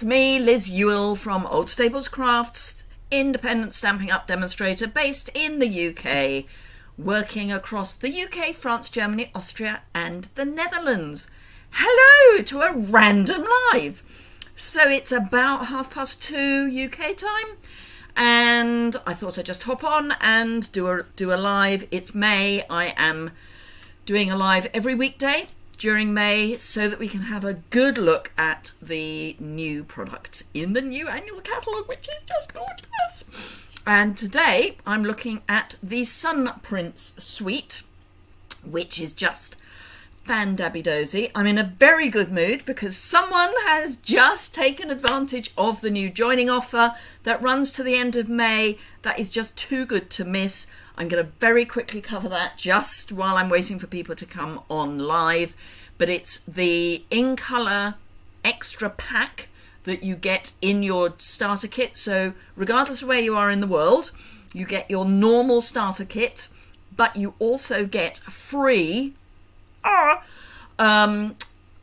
me, Liz Yuille from Old Stables Crafts, independent Stampin' Up! Demonstrator based in the UK, working across the UK, France, Germany, Austria and the Netherlands. Hello to a random live. So it's about 2:30 UK time, and I thought I'd just hop on and do a live. It's May. I am doing a live every weekday during May so that we can have a good look at the new products in the new annual catalogue, which is just gorgeous. And today I'm looking at the Sun Prince suite, which is just fan-dabby-dozy. I'm in a very good mood because someone has just taken advantage of the new joining offer that runs to the end of May. That is just too good to miss. I'm going to very quickly cover that just while I'm waiting for people to come on live. But it's the In Colour extra pack that you get in your starter kit. So regardless of where you are in the world, you get your normal starter kit, but you also get free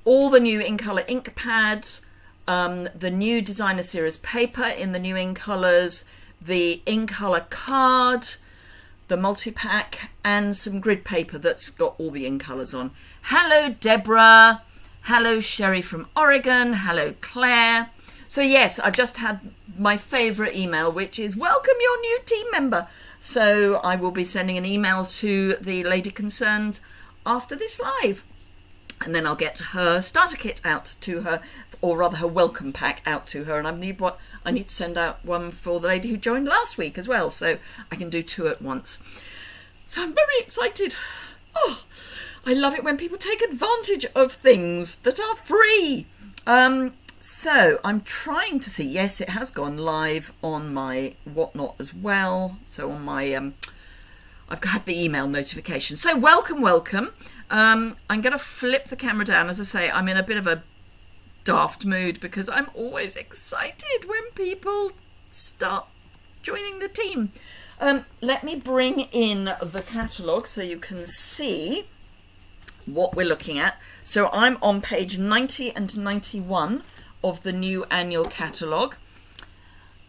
all the new In Colour ink pads, the new designer series paper in the new In Colours, the In Colour card, the multi-pack, and some grid paper that's got all the In Colours on. Hello Deborah, hello Sherry from Oregon, hello Claire. So yes, I've just had my favourite email, which is welcome your new team member. So I will be sending an email to the lady concerned after this live, and then I'll get her starter kit out to her, or rather her welcome pack out to her, and I need to send out one for the lady who joined last week as well, so I can do two at once. So I'm very excited. Oh, I love it when people take advantage of things that are free. So I'm trying to see, yes, it has gone live on my whatnot as well, so on my I've got the email notification. So welcome. I'm going to flip the camera down. As I say, I'm in a bit of a daft mood because I'm always excited when people start joining the team. Let me bring in the catalogue so you can see what we're looking at. So I'm on page 90 and 91 of the new annual catalogue.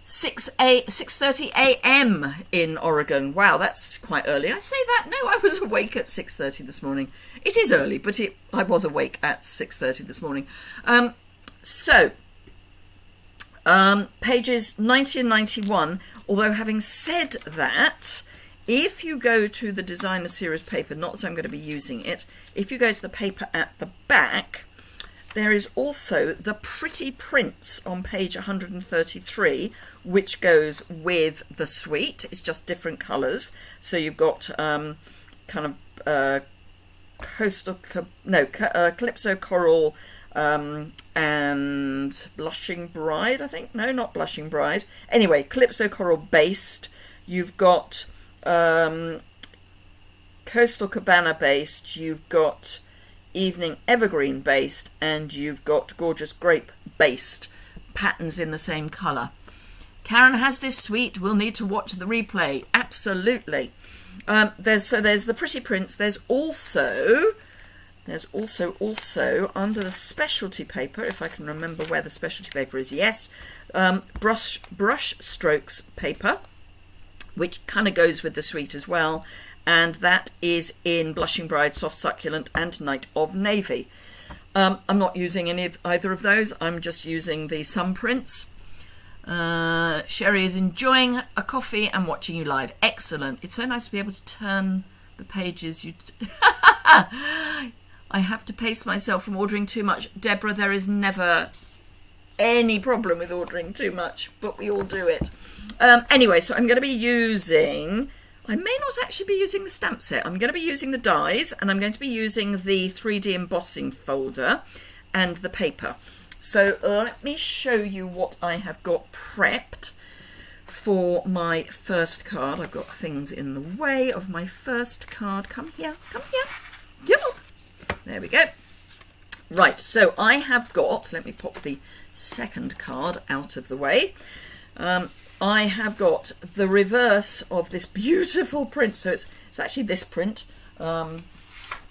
6:30 a.m. in Oregon. Wow, that's quite early. I say that. No, I was awake at 6:30 this morning. It is early, but I was awake at 6:30 this morning. Pages 90 and 91, although having said that, if you go to the designer series paper, not that I'm going to be using it, if you go to the paper at the back, there is also the Pretty Prints on page 133, which goes with the suite. It's just different colours. So you've got Calypso Coral and Blushing Bride, I think. No, not Blushing Bride. Anyway, Calypso Coral based. You've got Coastal Cabana based. You've got Evening Evergreen based, and you've got Gorgeous Grape based patterns in the same colour. Karen has this suite. We'll need to watch the replay. Absolutely. There's the Pretty Prints. There's also under the specialty paper, if I can remember where the specialty paper is. Yes, brush strokes paper, which kind of goes with the suite as well. And that is in Blushing Bride, Soft Succulent and Night of Navy. I'm not using either of those. I'm just using the Sun Prints. Sherry is enjoying a coffee and watching you live. Excellent. It's so nice to be able to turn the pages. I have to pace myself from ordering too much. Deborah, there is never any problem with ordering too much, but we all do it. Anyway, so I'm going to be using... I may not actually be using the stamp set. I'm going to be using the dies, and I'm going to be using the 3D embossing folder and the paper. So let me show you what I have got prepped for my first card. I've got things in the way of my first card. Come here. There we go. Right, so I have got, let me pop the second card out of the way. I have got the reverse of this beautiful print. So it's actually this print, or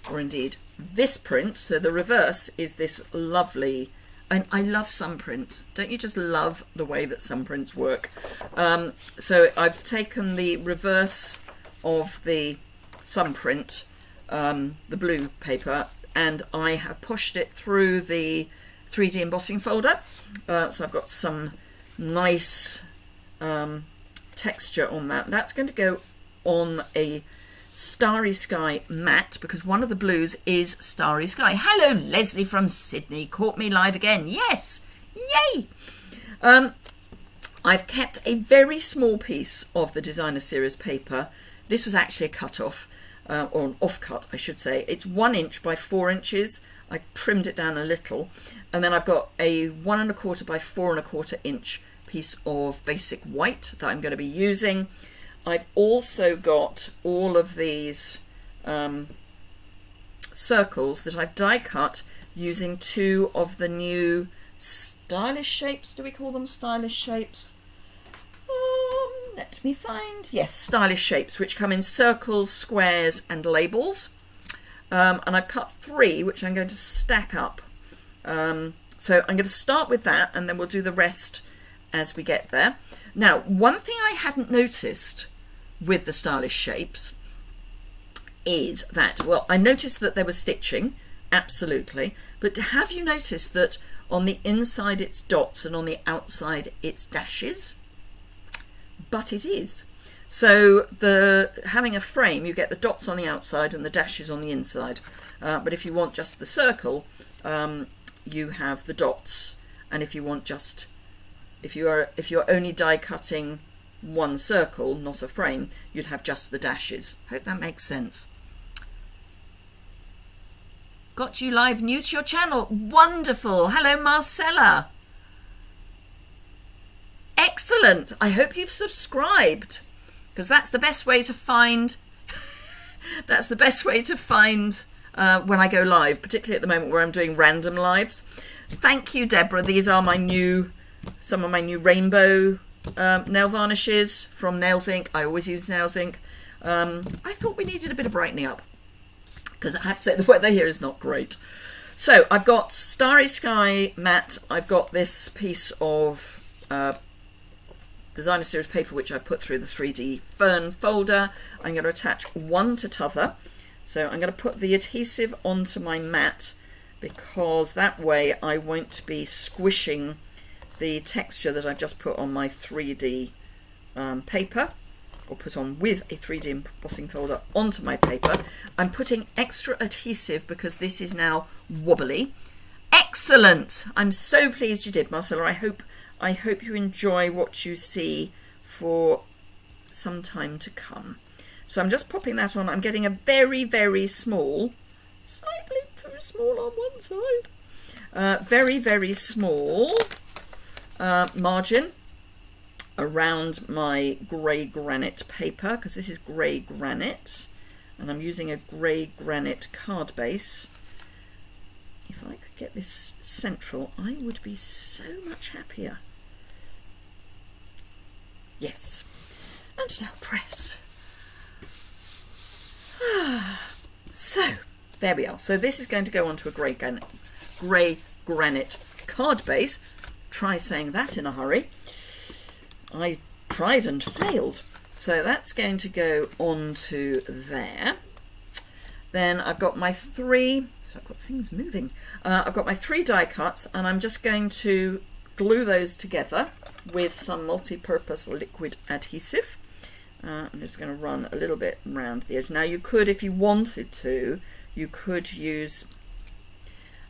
indeed this print. So the reverse is this lovely And I love sun prints. Don't you just love the way that sun prints work? So I've taken the reverse of the sun print, the blue paper, and I have pushed it through the 3D embossing folder. So I've got some nice texture on that. That's going to go on a Starry Sky matte, because one of the blues is Starry Sky. Hello, Leslie from Sydney. Caught me live again. Yes. Yay. I've kept a very small piece of the designer series paper. This was actually a cut off, or an off cut, I should say. It's 1 inch by 4 inches. I trimmed it down a little. And then I've got a 1 1/4 by 4 1/4 inch piece of basic white that I'm going to be using. I've also got all of these circles that I've die cut using 2 of the new stylish shapes. Do we call them stylish shapes? Let me find. Yes, stylish shapes, which come in circles, squares and labels. And I've cut 3, which I'm going to stack up. So I'm going to start with that, and then we'll do the rest as we get there. Now, one thing I hadn't noticed with the stylish shapes is that, well, I noticed that there was stitching, absolutely, but have you noticed that on the inside it's dots and on the outside it's dashes? But it is. So having a frame, you get the dots on the outside and the dashes on the inside. But if you want just the circle, you have the dots. And if you want just, if you're only die cutting one circle, not a frame, you'd have just the dashes. Hope that makes sense. Got you live, new to your channel. Wonderful. Hello, Marcella. Excellent. I hope you've subscribed, because that's the best way to find that's the best way to find when I go live, particularly at the moment where I'm doing random lives. Thank you, Deborah. These are some of my new rainbow nail varnishes from Nails Inc. I always use Nails Inc. I thought we needed a bit of brightening up, because I have to say the weather here is not great. So I've got Starry Sky matte. I've got this piece of designer series paper which I put through the 3D fern folder. I'm going to attach one to t'other. So I'm going to put the adhesive onto my mat, because that way I won't be squishing the texture that I've just put on my 3D paper, or put on with a 3D embossing folder onto my paper. I'm putting extra adhesive because this is now wobbly. Excellent! I'm so pleased you did, Marcella. I hope you enjoy what you see for some time to come. So I'm just popping that on. I'm getting a very, very small, slightly too small on one side, very, very small margin around my grey granite paper, because this is grey granite, and I'm using a grey granite card base. If I could get this central, I would be so much happier. Yes. And now press. So, there we are. So this is going to go onto a grey granite card base. Try saying that in a hurry. I tried and failed. So that's going to go onto there. Then I've got my 3, so I've got things moving. I've got my 3 die cuts, and I'm just going to glue those together with some multi-purpose liquid adhesive. I'm just going to run a little bit around the edge. Now you could, if you wanted to, you could use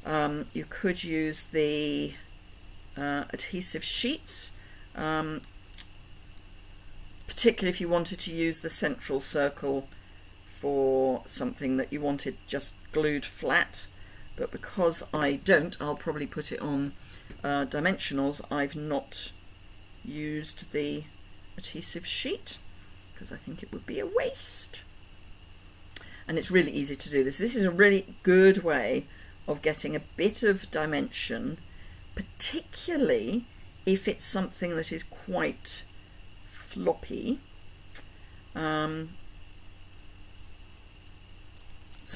the adhesive sheets, particularly if you wanted to use the central circle for something that you wanted just glued flat. But because I don't, I'll probably put it on dimensionals. I've not used the adhesive sheet because I think it would be a waste. And it's really easy to do this. This is a really good way of getting a bit of dimension, particularly if it's something that is quite floppy. So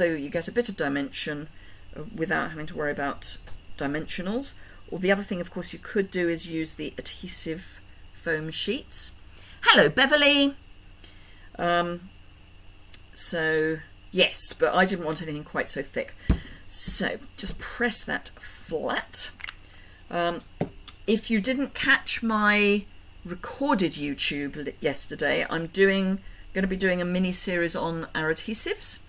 you get a bit of dimension without having to worry about dimensionals. Or the other thing, of course, you could do is use the adhesive foam sheets. Hello, Beverly. So, yes, but I didn't want anything quite so thick. So, just press that flat. If you didn't catch my recorded YouTube yesterday, I'm going to be doing a mini series on our adhesives.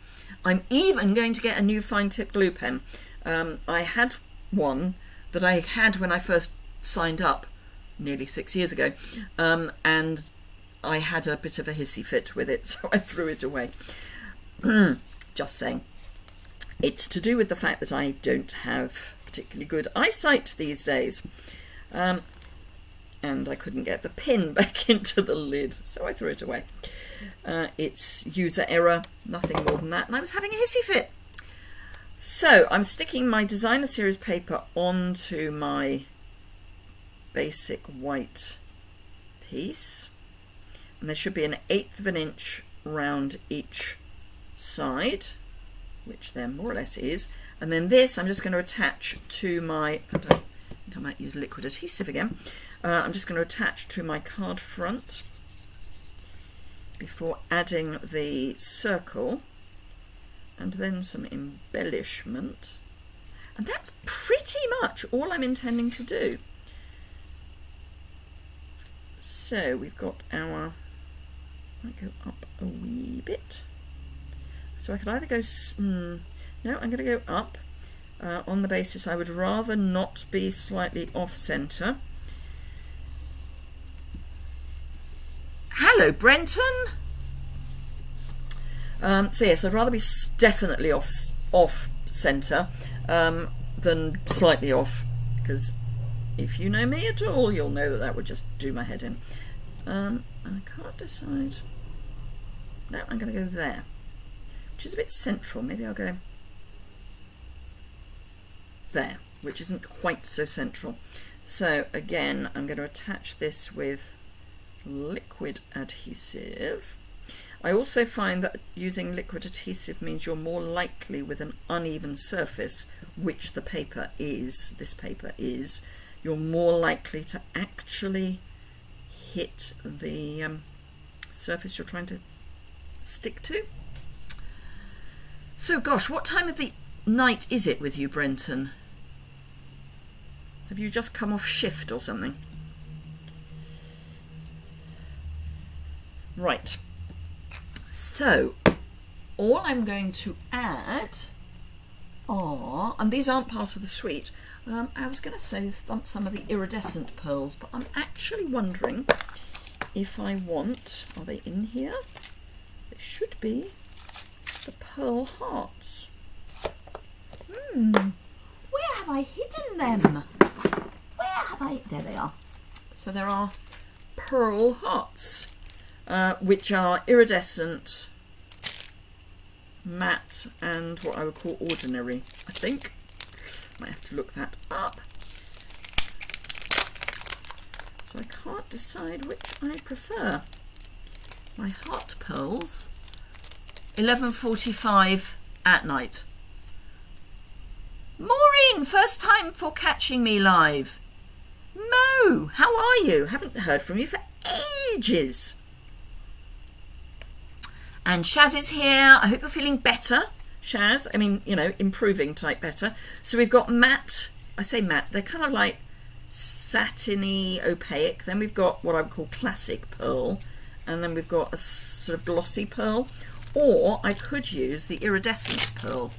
I'm even going to get a new fine tip glue pen. I had one that I had when I first signed up nearly 6 years ago, and I had a bit of a hissy fit with it, so I threw it away. Just saying. It's to do with the fact that I don't have particularly good eyesight these days. And I couldn't get the pin back into the lid, so I threw it away. It's user error, nothing more than that, and I was having a hissy fit. So I'm sticking my designer series paper onto my basic white piece, and there should be 1/8 of an inch round each side, which there more or less is, and then this I'm just going to attach to my, I might use liquid adhesive again. I'm just going to attach to my card front before adding the circle and then some embellishment, and that's pretty much all I'm intending to do. So we've got our, might go up a wee bit, so I could either go, no, I'm going to go up on the basis I would rather not be slightly off centre. Hello, Brenton. So yes, I'd rather be definitely off centre than slightly off, because if you know me at all, you'll know that that would just do my head in. I can't decide. No, I'm going to go there, which is a bit central. Maybe I'll go there, which isn't quite so central. So again, I'm going to attach this with liquid adhesive. I also find that using liquid adhesive means you're more likely with an uneven surface, which the paper is, this paper is, you're more likely to actually hit the surface you're trying to stick to. So gosh, what time of the night is it with you, Brenton? Have you just come off shift or something? Right. So, all I'm going to add are, and these aren't part of the suite, I was going to say some of the iridescent pearls, but I'm actually wondering if I want, are they in here? They should be, the pearl hearts. Where have I hidden them? Where have I, there they are. So there are pearl hearts. Which are iridescent, matte, and what I would call ordinary, I think. Might have to look that up. So I can't decide which I prefer. My heart pearls, 11:45 at night. Maureen, first time for catching me live. Mo, how are you? Haven't heard from you for ages. And Shaz is here. I hope you're feeling better, Shaz. I mean, you know, improving type better. So we've got matte. I say matte. They're kind of like satiny, opaque. Then we've got what I would call classic pearl. And then we've got a sort of glossy pearl. Or I could use the iridescent pearl.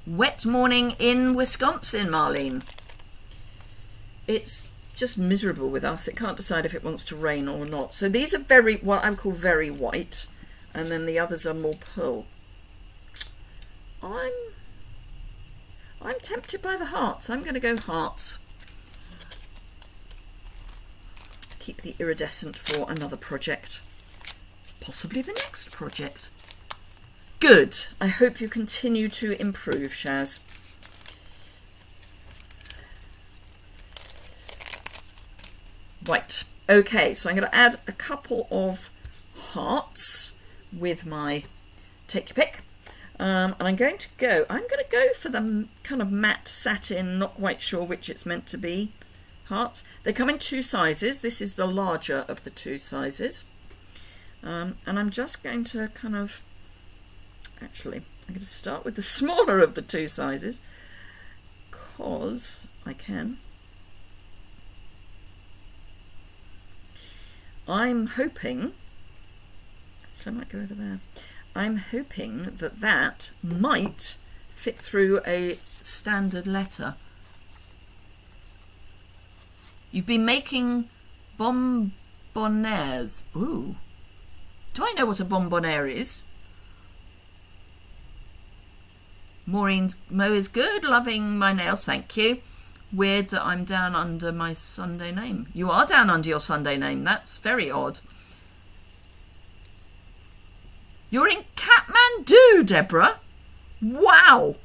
Wet morning in Wisconsin, Marlene. It's just miserable with us. It can't decide if it wants to rain or not. So these are very, what I would call very white, and then the others are more pearl. I'm tempted by the hearts. I'm going to go hearts. Keep the iridescent for another project, possibly the next project. Good. I hope you continue to improve, Shaz. Right, okay, so I'm going to add a couple of hearts with my take your pick. And I'm going to go for the kind of matte satin, not quite sure which it's meant to be, hearts. They come in 2 sizes. This is the larger of the 2 sizes. And I'm just going to kind of, actually, I'm going to start with the smaller of the 2 sizes, because I can. I'm hoping, actually I might go over there. I'm hoping that that might fit through a standard letter. You've been making bonbonnaires. Ooh. Do I know what a bonbonnaire is? Maureen's Mo is good, loving my nails, thank you. Weird that I'm down under my Sunday name. You are down under your Sunday name. That's very odd. You're in Kathmandu, Deborah. Wow.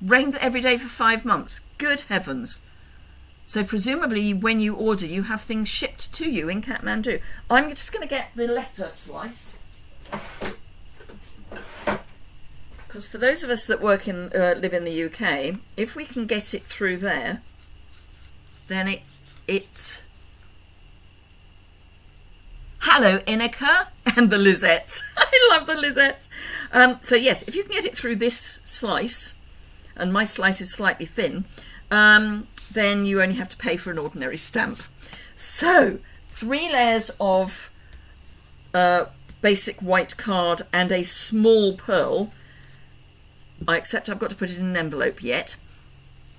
Rains every day for 5 months. Good heavens. So presumably when you order, you have things shipped to you in Kathmandu. I'm just going to get the letter slice. Because for those of us that live in the UK, if we can get it through there, then it hello, Inika and the Lizettes. I love the Lizettes. So yes, if you can get it through this slice, and my slice is slightly thin, then you only have to pay for an ordinary stamp. So 3 layers of basic white card and a small pearl. I accept I've got to put it in an envelope yet.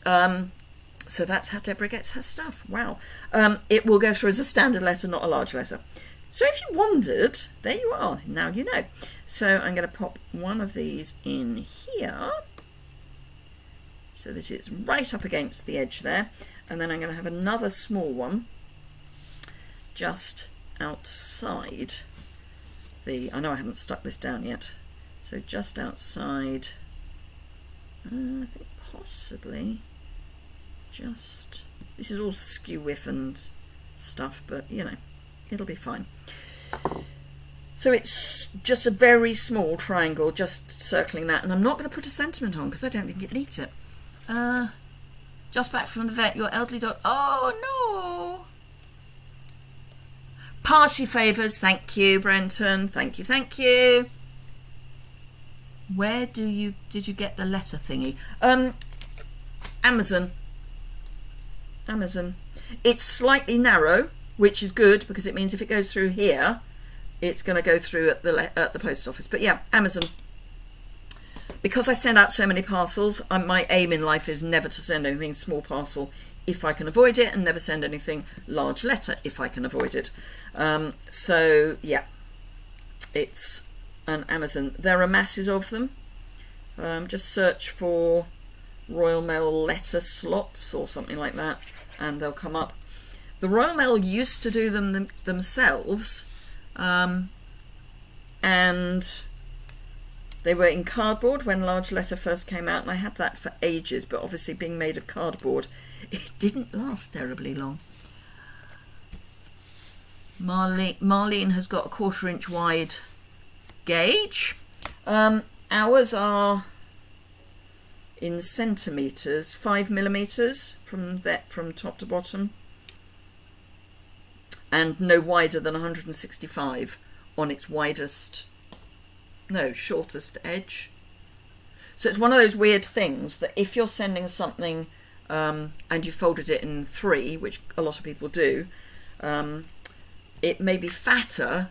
So that's how Deborah gets her stuff. Wow. It will go through as a standard letter, not a large letter. So if you wondered, there you are. Now you know. So I'm going to pop one of these in here so that it's right up against the edge there. And then I'm going to have another small one just outside the... I know I haven't stuck this down yet. So just outside... I think possibly just... This is all skew whiff and stuff, but you know, it'll be fine. So it's just a very small triangle, just circling that, and I'm not going to put a sentiment on because I don't think it needs it. Just back from the vet, your elderly dog... Oh, no! Party favours, thank you, Brenton. Thank you, thank you. Where did you get the letter thingy? Amazon. It's slightly narrow, which is good because it means if it goes through here, it's going to go through at the post office. But yeah, Amazon. Because I send out so many parcels, my aim in life is never to send anything small parcel if I can avoid it, and never send anything large letter if I can avoid it. So yeah, it's an Amazon. There are masses of them. Just search for Royal Mail letter slots or something like that, and they'll come up. The Royal Mail used to do them themselves, and they were in cardboard when large letter first came out, and I had that for ages, but obviously being made of cardboard, it didn't last terribly long. Marlene has got a 1/4 inch wide gauge. Ours are in centimetres, 5mm from top to bottom, and no wider than 165 on its shortest edge. So it's one of those weird things that if you're sending something and you folded it in 3, which a lot of people do, it may be fatter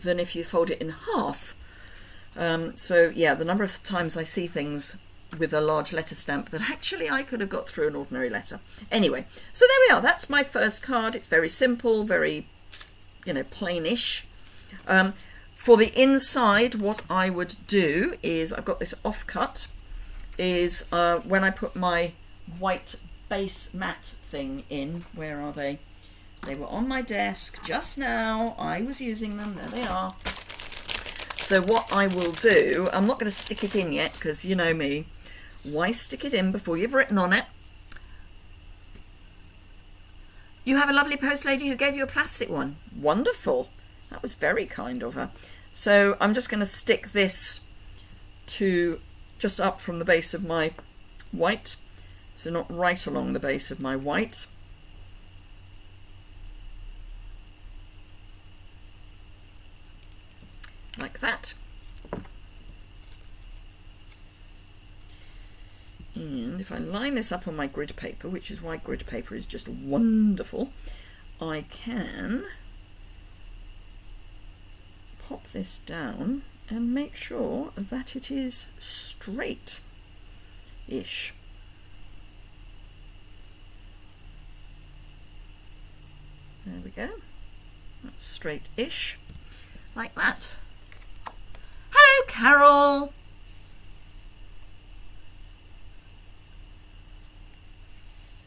than if you fold it in half. So yeah, the number of times I see things with a large letter stamp that actually I could have got through an ordinary letter. Anyway, so there we are. That's my first card. It's very simple, very, plainish. For the inside, what I would do is, I've got this offcut, is when I put my white base matte thing in, where are they? They were on my desk just now. I was using them. There they are. So what I will do, I'm not going to stick it in yet because you know me. Why stick it in before you've written on it? You have a lovely post lady who gave you a plastic one. Wonderful. That was very kind of her. So I'm just going to stick this to just up from the base of my white, so not right along the base of my white. Like that. And if I line this up on my grid paper, which is why grid paper is just wonderful, I can pop this down and make sure that it is straight-ish. There we go. That's straight-ish. Like that. Hello, Carol!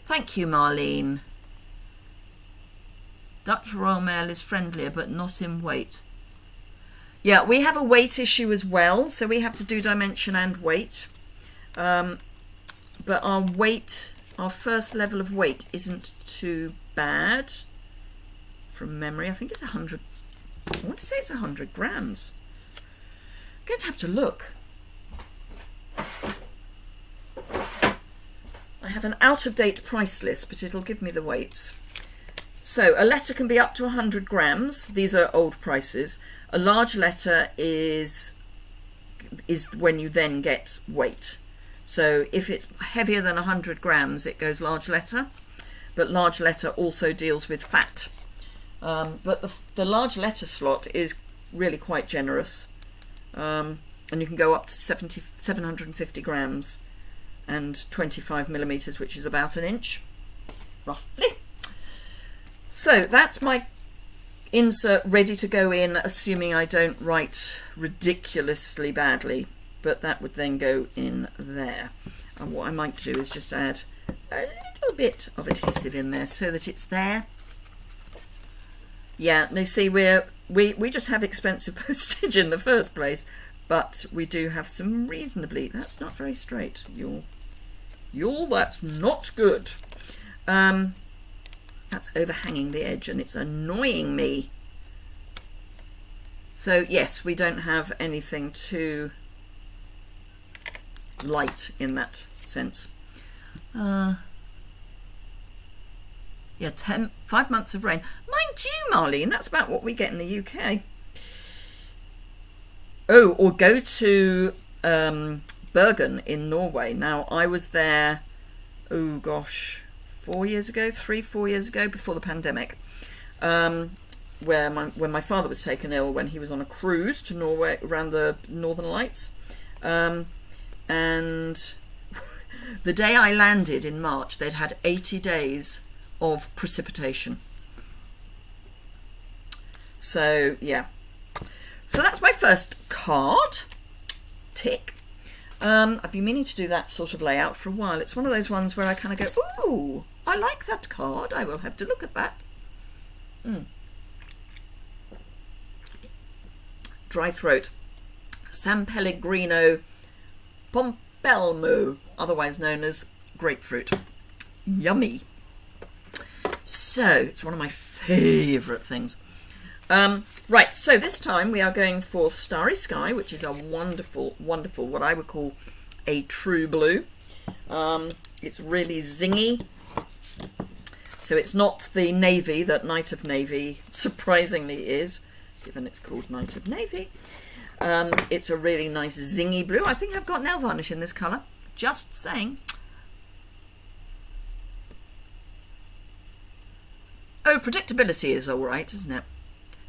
Thank you, Marlene. Dutch Royal Mail is friendlier, but not in weight. Yeah, we have a weight issue as well, so we have to do dimension and weight. But our weight, our first level of weight isn't too bad. From memory, I think it's 100. I want to say it's 100 grams. I'm going to have to look. I have an out-of-date price list, but it'll give me the weights. So a letter can be up to 100 grams. These are old prices. A large letter is when you then get weight. So if it's heavier than 100 grams, it goes large letter. But large letter also deals with fat. But the large letter slot is really quite generous. And you can go up to 750 grams. And 25 millimeters, which is about an inch, roughly. So that's my insert ready to go in, assuming I don't write ridiculously badly, but that would then go in there. And what I might do is just add a little bit of adhesive in there so that it's there. Yeah, now see, we just have expensive postage in the first place, but we do have some reasonably, that's not very straight, Yuille, that's not good. That's overhanging the edge and it's annoying me. So yes, we don't have anything too light in that sense. Yeah, 5 months of rain. Mind you, Marlene, that's about what we get in the UK. Oh, or go to Bergen in Norway. Now, I was there, oh gosh, 4 years ago, 3-4 years ago, before the pandemic, when my father was taken ill when he was on a cruise to Norway around the Northern Lights. And the day I landed in March, they'd had 80 days of precipitation. So, yeah. So that's my first card. Tick. I've been meaning to do that sort of layout for a while. It's one of those ones where I kind of go, ooh, I like that card. I will have to look at that. Dry throat. San Pellegrino Pompelmo, otherwise known as grapefruit. Yummy. So, it's one of my favourite things. Right, so this time we are going for Starry Sky, which is a wonderful, wonderful, what I would call a true blue. It's really zingy. So it's not the navy that Night of Navy surprisingly is, given it's called Night of Navy. It's a really nice zingy blue. I think I've got nail varnish in this colour. Just saying. Oh, predictability is all right, isn't it?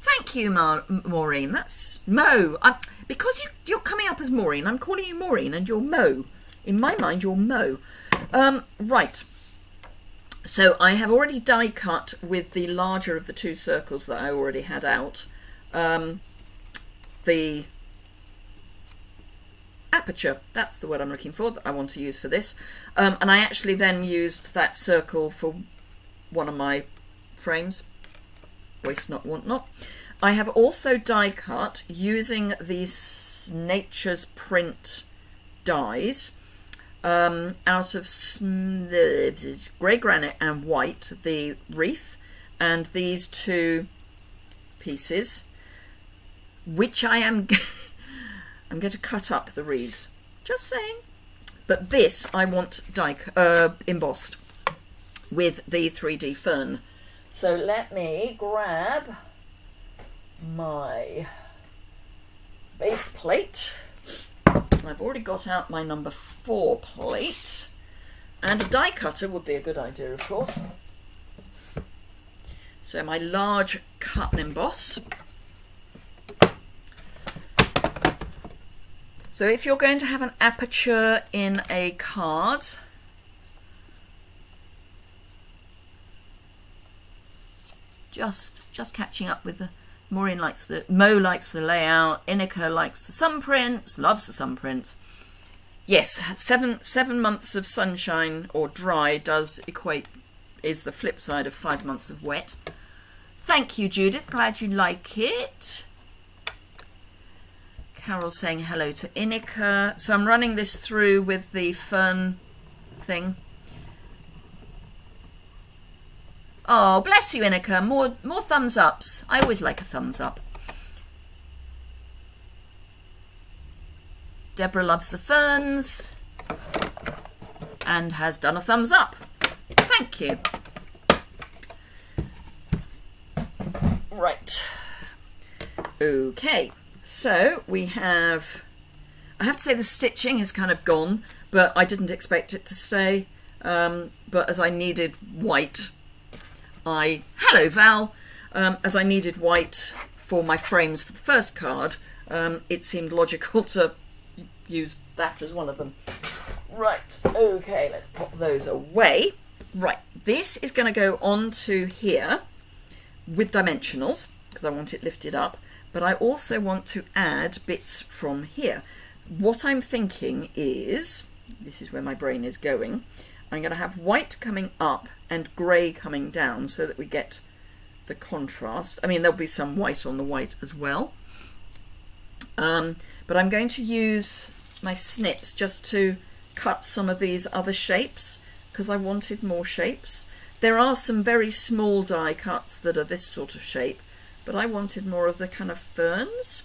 Thank you, Maureen. That's Mo. Because you're coming up as Maureen, I'm calling you Maureen and you're Mo. In my mind, you're Mo. Right. So I have already die cut with the larger of the two circles that I already had out. The aperture, that's the word I'm looking for, that I want to use for this. And I actually then used that circle for one of my frames. Waste not, want not. I have also die cut using these Nature's Print dies out of grey granite and white, the wreath, and these two pieces. which I am I'm going to cut up the wreaths, just saying. But this I want embossed with the 3D fern. So let me grab my base plate. I've already got out my number 4 plate, and a die cutter would be a good idea, of course. So my large cut and emboss. So if you're going to have an aperture in a card, just catching up with the Mo likes the layout. Inika likes the thumbprints, loves the thumbprints. Yes, seven months of sunshine or dry is the flip side of 5 months of wet. Thank you, Judith. Glad you like it. Carol saying hello to Inika. So I'm running this through with the fern thing. Oh, bless you, Inika. More thumbs ups. I always like a thumbs up. Deborah loves the ferns and has done a thumbs up. Thank you. Right. Okay. So we have, I have to say the stitching has kind of gone, but I didn't expect it to stay. But as I needed white, hello Val, as I needed white for my frames for the first card, it seemed logical to use that as one of them. Right, okay, let's pop those away. Right, this is going to go onto here with dimensionals because I want it lifted up, but I also want to add bits from here. What I'm thinking is, this is where my brain is going, I'm going to have white coming up and grey coming down so that we get the contrast. I mean, there'll be some white on the white as well. But I'm going to use my snips just to cut some of these other shapes because I wanted more shapes. There are some very small die cuts that are this sort of shape, but I wanted more of the kind of ferns.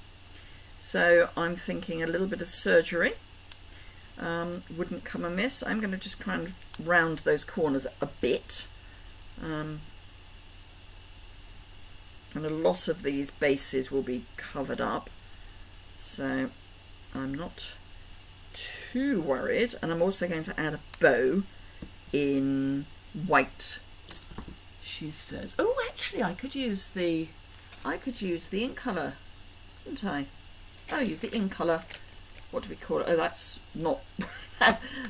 So I'm thinking a little bit of surgery wouldn't come amiss. I'm going to just kind of round those corners a bit. And a lot of these bases will be covered up. So I'm not too worried. And I'm also going to add a bow in white. She says, oh, actually I could use the ink colour, couldn't I? I'll use the ink colour. What do we call it? Oh, that's not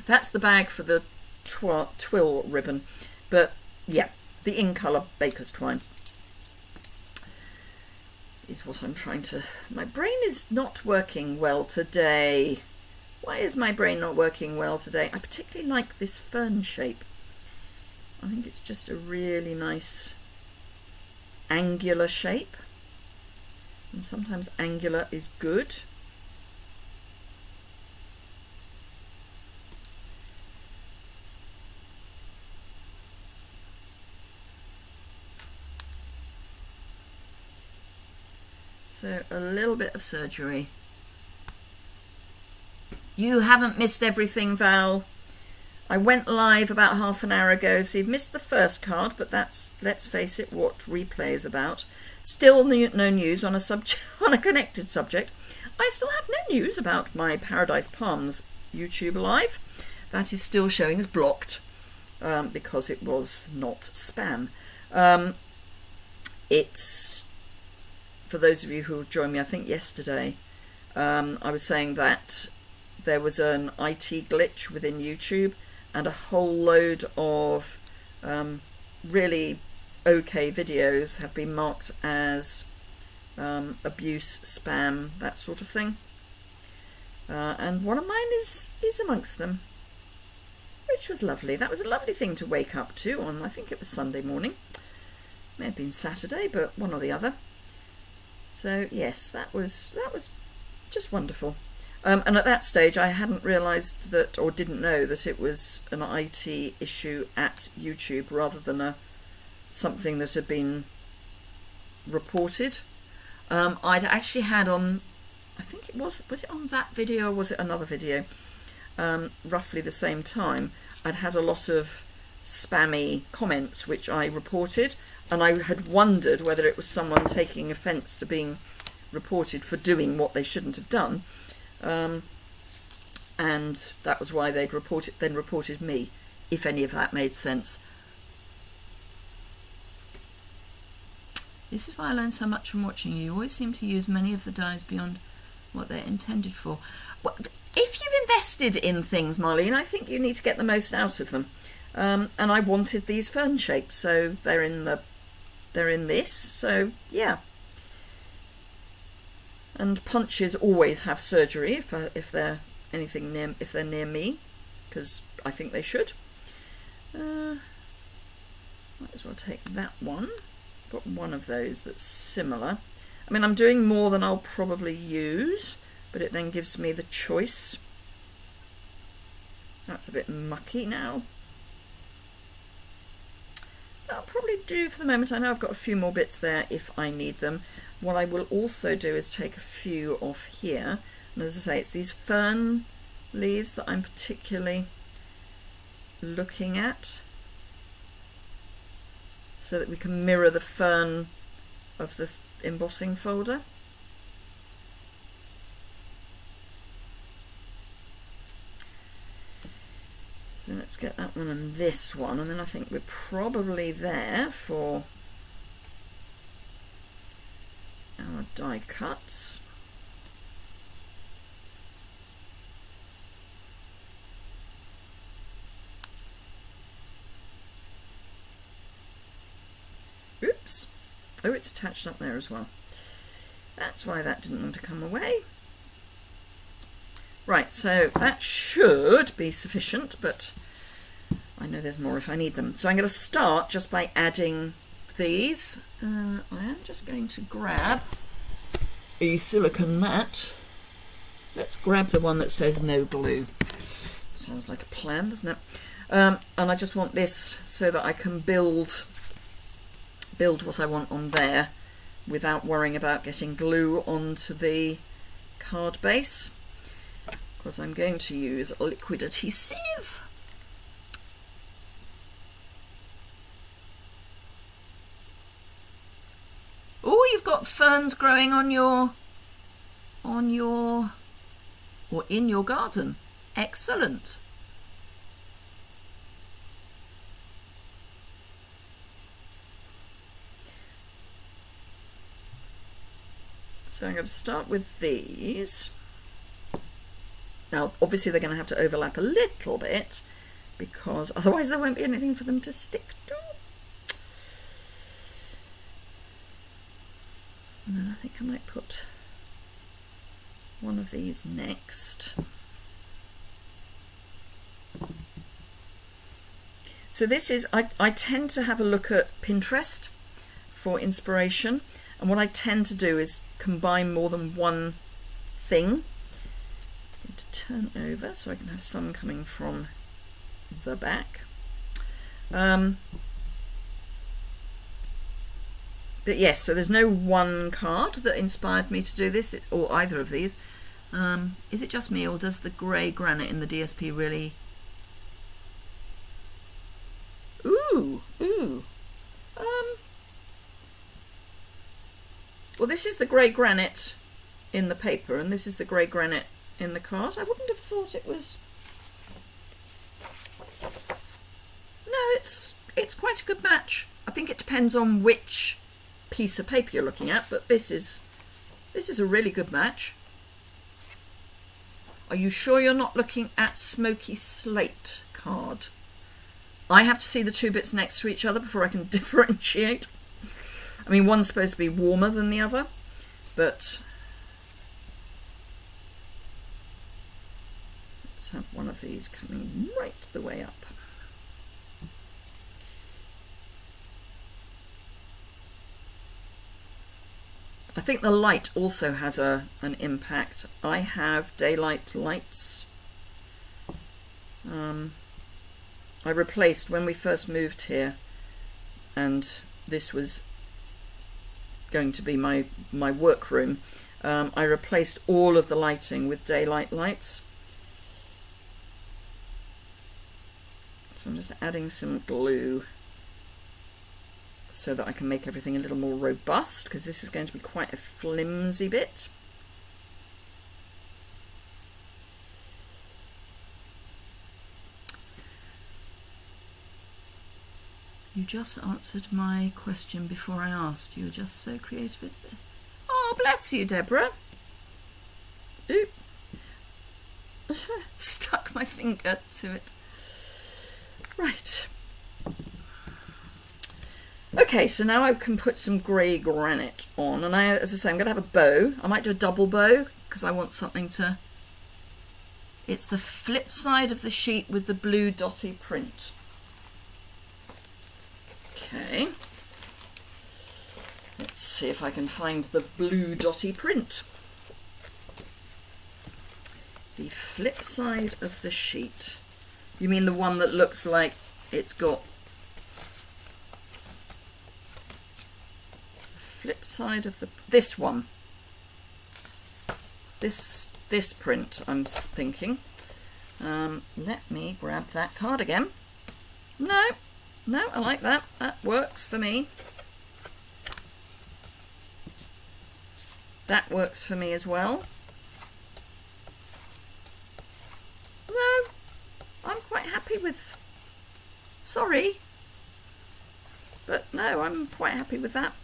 that's the bag for the twill ribbon. But yeah, the ink colour baker's twine is what I'm trying to... My brain is not working well today. Why is my brain not working well today? I particularly like this fern shape. I think it's just a really nice angular shape. And sometimes angular is good. So a little bit of surgery. You haven't missed everything, Val. I went live about half an hour ago, so you've missed the first card, but that's, let's face it, what replay is about. Still no news on a connected subject. I still have no news about my Paradise Palms YouTube live. That is still showing as blocked because it was not spam. It's, for those of you who joined me, I think yesterday, I was saying that there was an IT glitch within YouTube and a whole load of really okay videos have been marked as abuse, spam, that sort of thing. And one of mine is amongst them, which was lovely. That was a lovely thing to wake up to on, I think it was Sunday morning. May have been Saturday, but one or the other. So yes, that was just wonderful. And at that stage, I hadn't realised that, or didn't know that it was an IT issue at YouTube rather than something that had been reported. I'd actually had on, I think it was it on that video or was it another video, roughly the same time, I'd had a lot of spammy comments which I reported, and I had wondered whether it was someone taking offence to being reported for doing what they shouldn't have done, and that was why they'd reported me, if any of that made sense. This is why I learned so much from watching you. You always seem to use many of the dies beyond what they're intended for. Well, if you've invested in things, Marlene, I think you need to get the most out of them. And I wanted these fern shapes, so they're in this. So yeah. And punches always have surgery if they're near me, because I think they should. Might as well take that one. Got one of those that's similar. I mean, I'm doing more than I'll probably use, but it then gives me the choice. That's a bit mucky now. That'll probably do for the moment. I know I've got a few more bits there if I need them. What I will also do is take a few off here. And as I say, it's these fern leaves that I'm particularly looking at, so that we can mirror the fern of the embossing folder. So let's get that one and this one, and then I think we're probably there for our die cuts. Oops. Oh, it's attached up there as well. That's why that didn't want to come away. Right, so that should be sufficient, but I know there's more if I need them. So I'm going to start just by adding these. I am just going to grab a silicone mat. Let's grab the one that says no glue. Sounds like a plan, doesn't it? And I just want this so that I can build what I want on there without worrying about getting glue onto the card base, because I'm going to use a liquid adhesive. Oh, you've got ferns growing on your or in your garden. Excellent. So I'm going to start with these. Now, obviously they're going to have to overlap a little bit, because otherwise there won't be anything for them to stick to. And then I think I might put one of these next. So this is, I tend to have a look at Pinterest for inspiration, and what I tend to do is combine more than one thing. I'm going to turn over so I can have some coming from the back. But yes, so there's no one card that inspired me to do this, or either of these. Is it just me, or does the grey granite in the DSP really... Ooh. Well, this is the grey granite in the paper, and this is the grey granite in the card. I wouldn't have thought it was... No, it's quite a good match. I think it depends on which piece of paper you're looking at, but this is a really good match. Are you sure you're not looking at Smoky Slate card? I have to see the two bits next to each other before I can differentiate. I mean, one's supposed to be warmer than the other, but let's have one of these coming right the way up. I think the light also has an impact. I have daylight lights. I replaced when we first moved here, and this was going to be my workroom, I replaced all of the lighting with daylight lights. So I'm just adding some glue so that I can make everything a little more robust, because this is going to be quite a flimsy bit. You just answered my question before I asked. You're just so creative. Oh, bless you, Deborah. Oop. Stuck my finger to it. Right. Okay, so now I can put some grey granite on, and as I say, I'm going to have a bow. I might do a double bow because I want something to... It's the flip side of the sheet with the blue dotty print. Okay. Let's see if I can find the blue dotty print. The flip side of the sheet. You mean the one that looks like it's got the flip side of this one? This print, I'm thinking. Let me grab that card again. No, I like that. That works for me. That works for me as well. No, I'm quite happy with... Sorry. But no, I'm quite happy with that.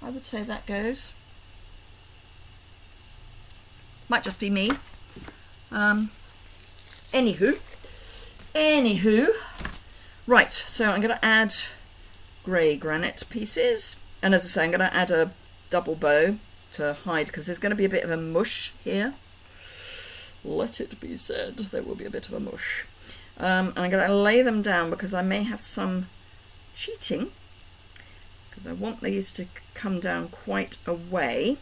I would say that goes. Might just be me. Anywho. Right, so I'm going to add grey granite pieces. And as I say, I'm going to add a double bow to hide, because there's going to be a bit of a mush here. Let it be said, there will be a bit of a mush. And I'm going to lay them down because I may have some cheating, because I want these to come down quite a way.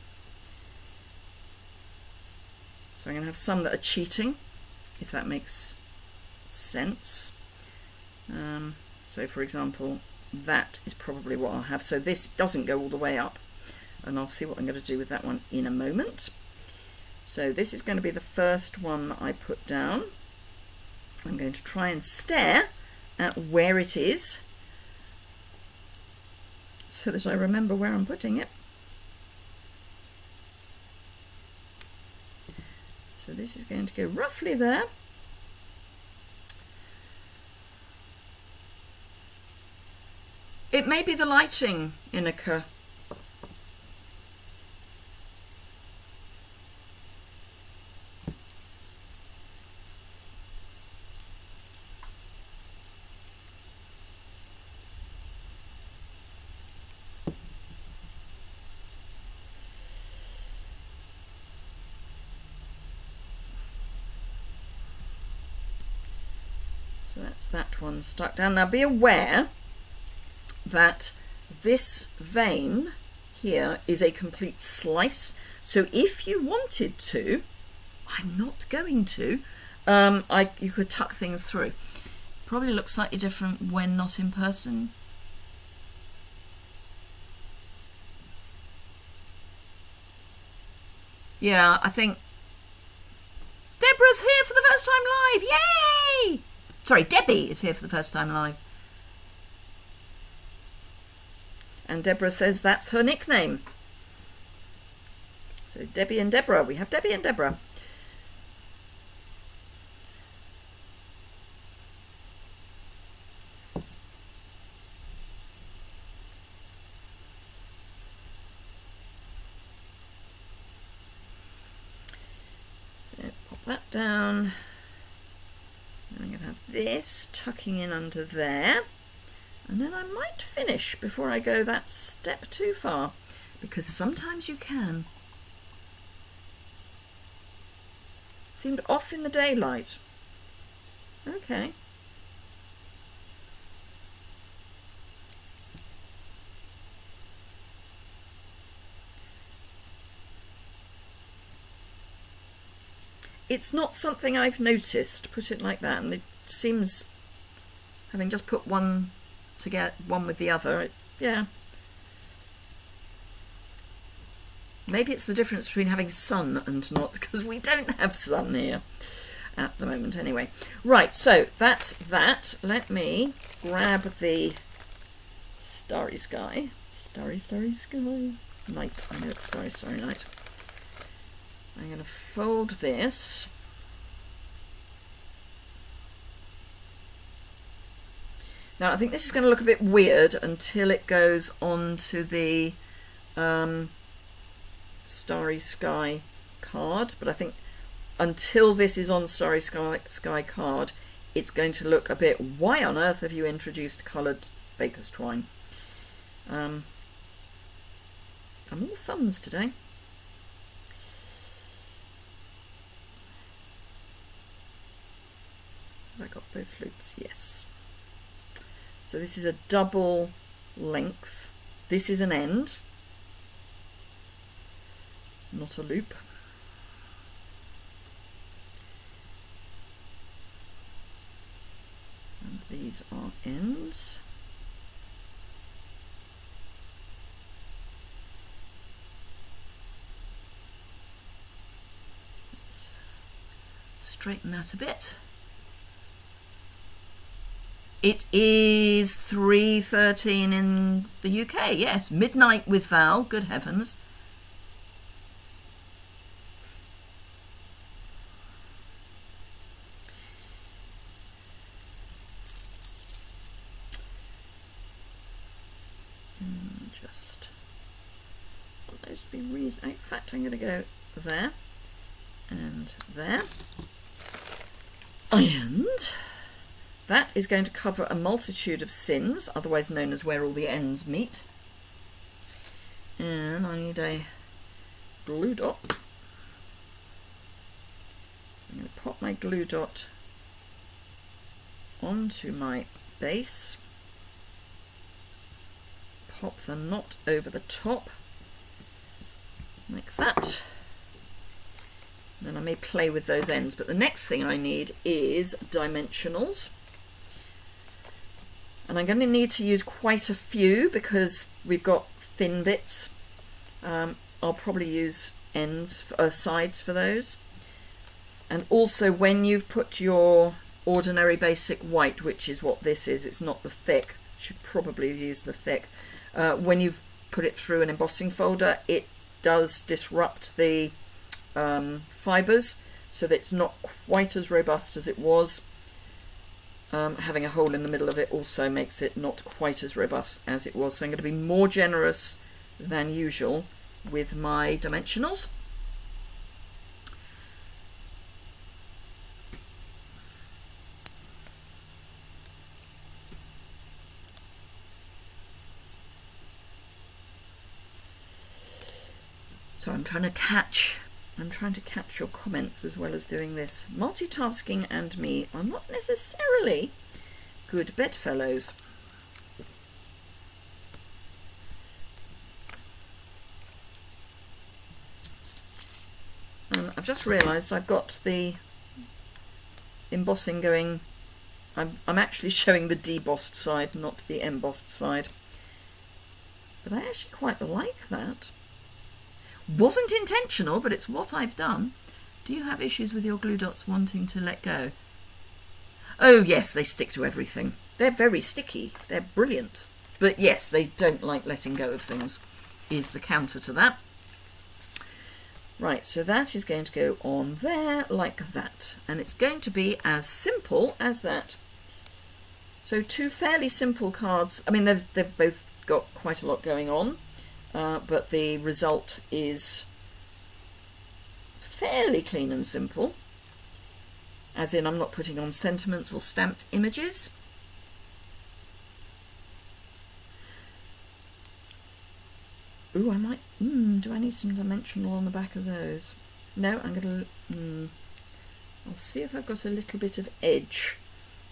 So I'm going to have some that are cheating, if that makes sense. So for example, that is probably what I'll have. So this doesn't go all the way up, and I'll see what I'm going to do with that one in a moment. So this is going to be the first one that I put down. I'm going to try and stare at where it is so that I remember where I'm putting it. So this is going to go roughly there. It may be the lighting, Inika. So that's that one stuck down. Now be aware that this vein here is a complete slice. So if you wanted to, I'm not going to, you could tuck things through. Probably looks slightly different when not in person. Yeah, I think Deborah's here for the first time live. Yay! Sorry, Debbie is here for the first time live. And Deborah says that's her nickname. So Debbie and Deborah. We have Debbie and Deborah. So pop that down. I'm going to have this tucking in under there, and then I might finish before I go that step too far, because sometimes you can. Seemed off in the daylight. Okay. It's not something I've noticed, put it like that, and it seems, having just put one to get one with the other. Yeah. Maybe it's the difference between having sun and not, because we don't have sun here at the moment anyway. Right, so that's that. Let me grab the starry sky. Starry sky. Night. I know it's starry night. I'm going to fold this. Now I think this is going to look a bit weird until it goes on to the starry sky card, but I think until this is on starry sky card, it's going to look a bit, why on earth have you introduced coloured baker's twine? I'm all thumbs today. Have I got both loops? Yes. So this is a double length. This is an end, not a loop. And these are ends. Let's straighten that a bit. It is 3:13 in the UK, yes. Midnight with Val, good heavens. Just want those to be reasonable. In fact, I'm going to go there and there. And that is going to cover a multitude of sins, otherwise known as where all the ends meet. And I need a glue dot. I'm going to pop my glue dot onto my base. Pop the knot over the top, like that. And then I may play with those ends, but the next thing I need is dimensionals. And I'm going to need to use quite a few because we've got thin bits. I'll probably use ends, sides for those. And also when you've put your ordinary basic white, which is what this is, it's not the thick, should probably use the thick. When you've put it through an embossing folder, it does disrupt the fibres, so that it's not quite as robust as it was. Having a hole in the middle of it also makes it not quite as robust as it was. So I'm going to be more generous than usual with my dimensionals. So I'm trying to catch your comments as well as doing this. Multitasking and me are not necessarily good bedfellows. And I've just realised I've got the embossing going. I'm actually showing the debossed side, not the embossed side. But I actually quite like that. Wasn't intentional, but it's what I've done. Do you have issues with your glue dots wanting to let go? Oh yes, they stick to everything. They're very sticky. They're brilliant. But yes, they don't like letting go of things, is the counter to that. Right, so that is going to go on there like that. And it's going to be as simple as that. So two fairly simple cards. I mean, they've both got quite a lot going on. But the result is fairly clean and simple, as in I'm not putting on sentiments or stamped images. Ooh, I might, do I need some dimensional on the back of those? No, I'm going to, I'll see if I've got a little bit of edge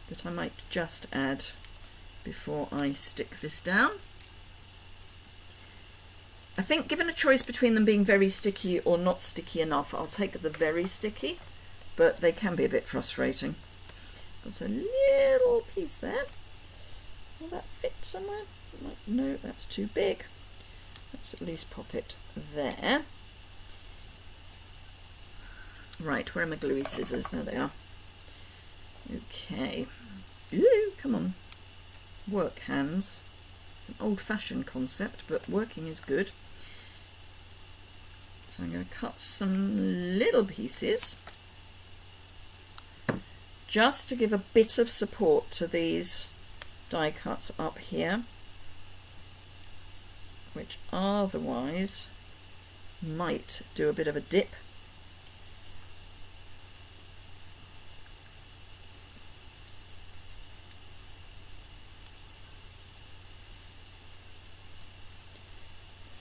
that I might just add before I stick this down. I think given a choice between them being very sticky or not sticky enough, I'll take the very sticky, but they can be a bit frustrating. Got a little piece there. Will that fit somewhere? No, that's too big. Let's at least pop it there. Right, where are my gluey scissors? There they are. Okay. Ooh, come on. Work hands. It's an old-fashioned concept, but working is good. So I'm going to cut some little pieces just to give a bit of support to these die cuts up here, which otherwise might do a bit of a dip.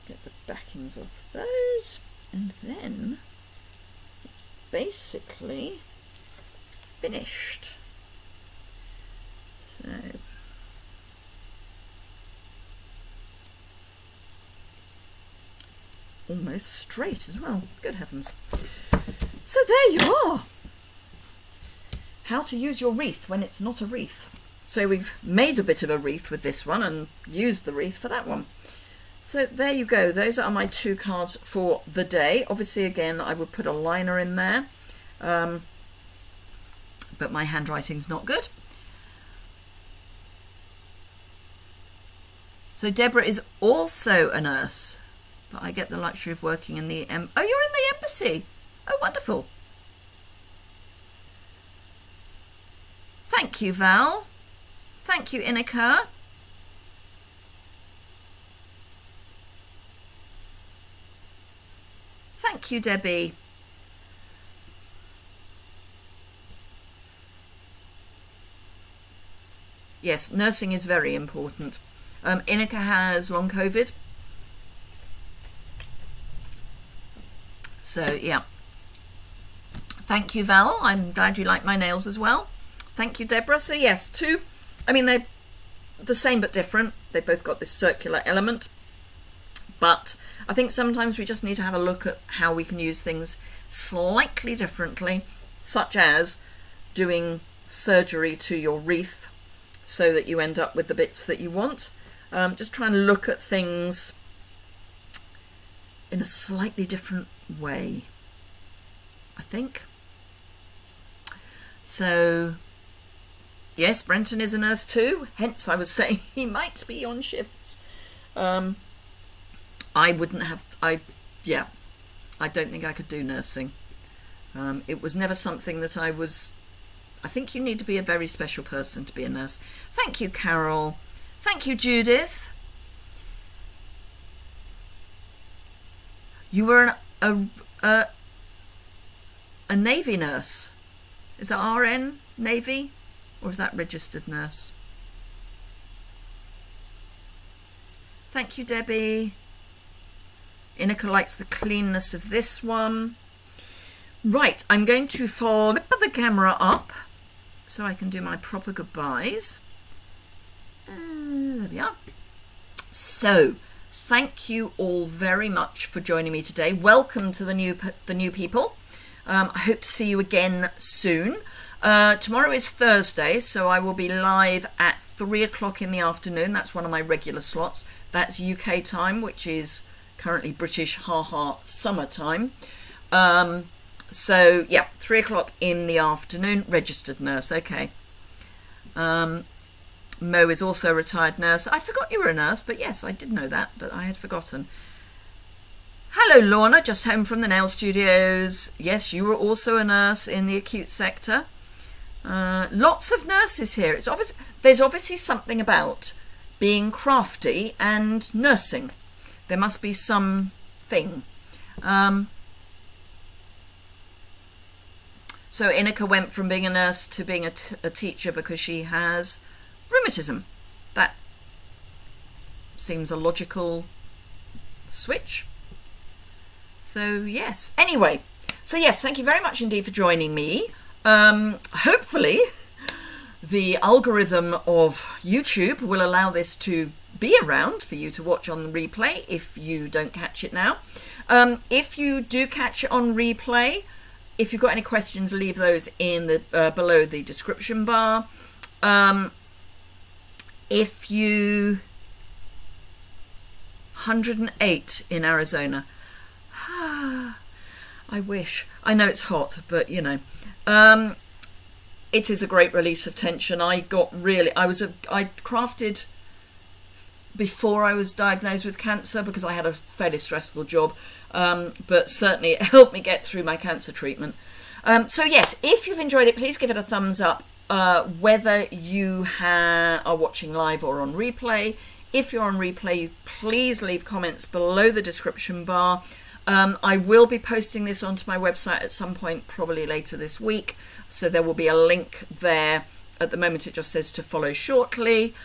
Get the backings of those, and then it's basically finished. So almost straight as well. Good heavens. So there you are. How to use your wreath when it's not a wreath. So we've made a bit of a wreath with this one and used the wreath for that one. So there you go. Those are my 2 cards for the day. Obviously, again, I would put a liner in there, but my handwriting's not good. So Deborah is also a nurse, but I get the luxury of working in the oh, you're in the embassy. Oh, wonderful. Thank you, Val. Thank you, Inika. Thank you, Debbie. Yes, nursing is very important. Inika has long COVID. So, yeah. Thank you, Val. I'm glad you like my nails as well. Thank you, Deborah. So, yes, 2. I mean, they're the same but different. They've both got this circular element. But I think sometimes we just need to have a look at how we can use things slightly differently, such as doing surgery to your wreath so that you end up with the bits that you want. Just try and look at things in a slightly different way, I think. So, yes, Brenton is a nurse too, hence I was saying he might be on shifts. I wouldn't have, I don't think I could do nursing. It was never something that I think you need to be a very special person to be a nurse. Thank you, Carol. Thank you, Judith. You were a Navy nurse. Is that RN, Navy? Or is that registered nurse? Thank you, Debbie. Inika likes the cleanness of this one. Right, I'm going to flip the camera up so I can do my proper goodbyes. There we are. So, thank you all very much for joining me today. Welcome to the new people. I hope to see you again soon. Tomorrow is Thursday, so I will be live at 3 o'clock in the afternoon. That's one of my regular slots. That's UK time, which is currently British summertime. So yeah, 3 o'clock in the afternoon. Registered nurse, okay. Mo is also a retired nurse. I forgot you were a nurse, but yes, I did know that, but I had forgotten. Hello, Lorna, just home from the nail studios. Yes, you were also a nurse in the acute sector. Lots of nurses here. It's obvious there's obviously something about being crafty and nursing. There must be something. So Inika went from being a nurse to being a teacher because she has rheumatism. That seems a logical switch. So yes. Anyway, so yes, thank you very much indeed for joining me. Hopefully the algorithm of YouTube will allow this to be around for you to watch on the replay if you don't catch it now. If you do catch it on replay, if you've got any questions, leave those in the below the description bar. If you 108 in Arizona. I wish. I know it's hot, but you know, it is a great release of tension. I crafted before I was diagnosed with cancer because I had a fairly stressful job, but certainly it helped me get through my cancer treatment. So yes, if you've enjoyed it, please give it a thumbs up, whether you are watching live or on replay. If you're on replay, please leave comments below the description bar. I will be posting this onto my website at some point, probably later this week. So there will be a link there. At the moment, it just says to follow shortly.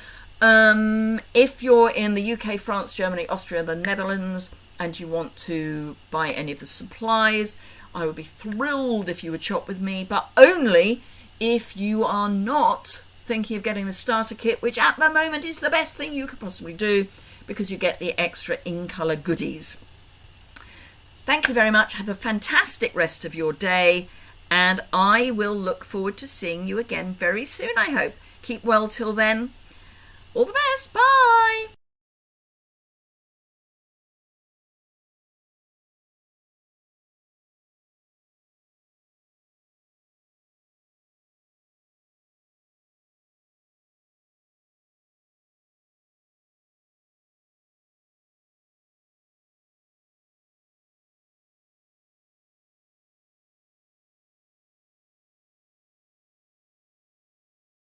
If you're in the UK, France, Germany, Austria, the Netherlands, and you want to buy any of the supplies, I would be thrilled if you would shop with me, but only if you are not thinking of getting the starter kit, which at the moment is the best thing you could possibly do because you get the extra in-colour goodies. Thank you very much. Have a fantastic rest of your day, and I will look forward to seeing you again very soon, I hope. Keep well till then. All the best. Bye.